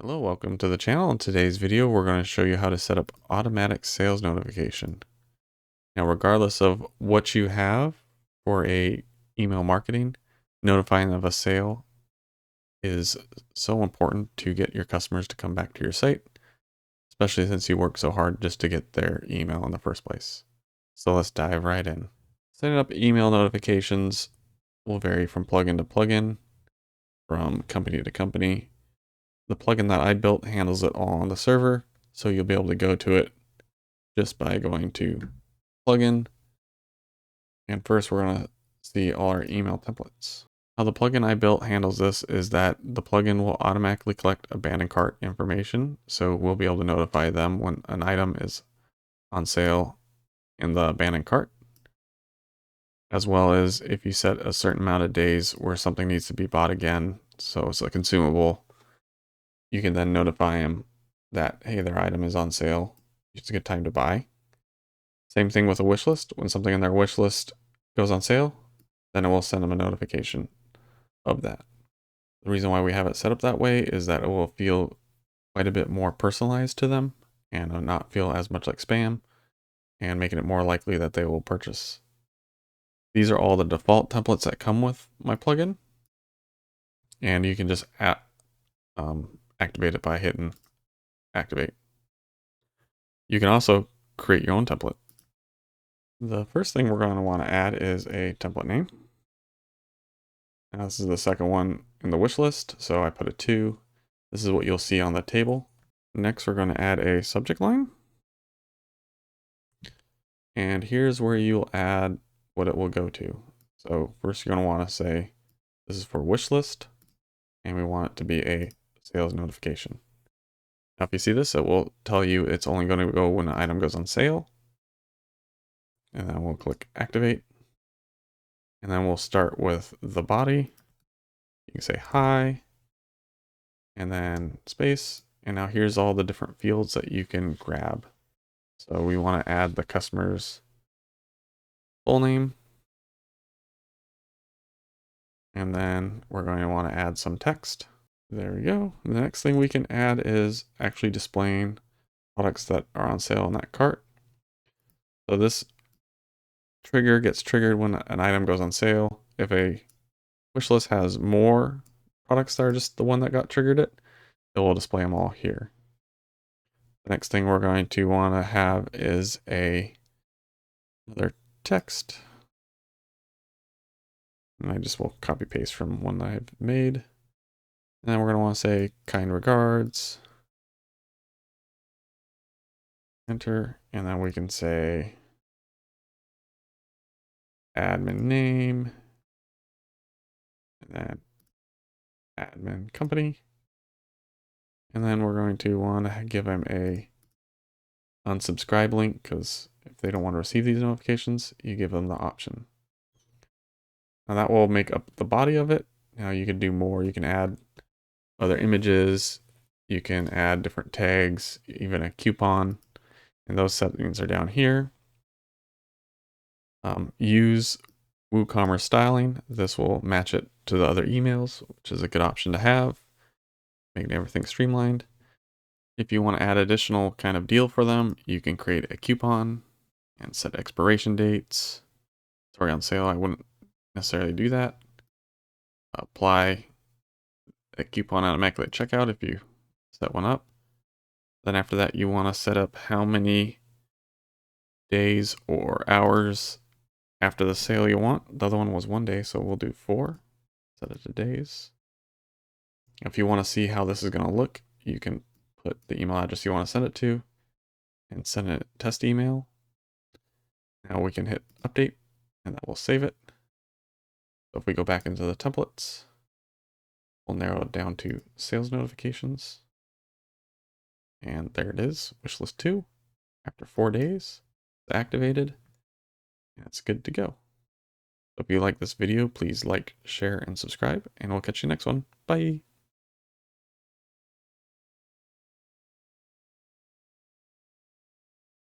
Hello, welcome to the channel. In today's video, we're going to show you how to set up automatic sales notification. Now, regardless of what you have for a email marketing, notifying of a sale is so important to get your customers to come back to your site, especially since you work so hard just to get their email in the first place. So let's dive right in. Setting up email notifications will vary from plugin to plugin, from company to company. The plugin that I built handles it all on the server, so you'll be able to go to it just by going to plugin. And first we're going to see all our email templates. How the plugin I built handles this is that the plugin will automatically collect abandoned cart information, so we'll be able to notify them when an item is on sale in the abandoned cart, as well as if you set a certain amount of days where something needs to be bought again, so it's a consumable, you can then notify them that, hey, their item is on sale. It's a good time to buy. Same thing with a wish list. When something in their wish list goes on sale, then it will send them a notification of that. The reason why we have it set up that way is that it will feel quite a bit more personalized to them and not feel as much like spam, and making it more likely that they will purchase. These are all the default templates that come with my plugin, and you can just activate it by hitting activate. You can also create your own template. The first thing we're going to want to add is a template name. Now this is the second one in the wish list, so I put a 2. This is what you'll see on the table. Next, we're going to add a subject line. And here's where you'll add what it will go to. So first you're going to want to say, this is for wish list, and we want it to be a sales notification. Now if you see this, it will tell you it's only going to go when an item goes on sale. And then we'll click activate. And then we'll start with the body. You can say hi, and then space. And now here's all the different fields that you can grab. So we want to add the customer's full name. And then we're going to want to add some text. There we go. The next thing we can add is actually displaying products that are on sale in that cart. So this trigger gets triggered when an item goes on sale. If a wish list has more products that are just the one that got triggered it will display them all here. The next thing we're going to want to have is another text. And I just will copy paste from one that I've made. And then we're going to want to say kind regards. Enter. And then we can say admin name. And then admin company. And then we're going to want to give them a unsubscribe link, because if they don't want to receive these notifications, you give them the option. Now that will make up the body of it. Now you can do more. You can add other images. You can add different tags, even a coupon. And those settings are down here. Use Woocommerce styling. This will match it to the other emails, which is a good option to have, making everything streamlined. If you want to add additional kind of deal for them, you can create a coupon and set expiration dates. It's already on sale. I wouldn't necessarily do that. Apply a coupon automatically at checkout if you set one up. Then after that, you want to set up how many days or hours after the sale you want. The other one was 1 day, so we'll do 4. Set it to days. If you want to see how this is going to look, you can put the email address you want to send it to and send a test email. Now we can hit update, and that will save it. So if we go back into the templates, we'll narrow it down to sales notifications. And there it is, wishlist 2. After 4 days, it's activated. And it's good to go. If you like this video, please like, share, and subscribe, and we'll catch you next one. Bye.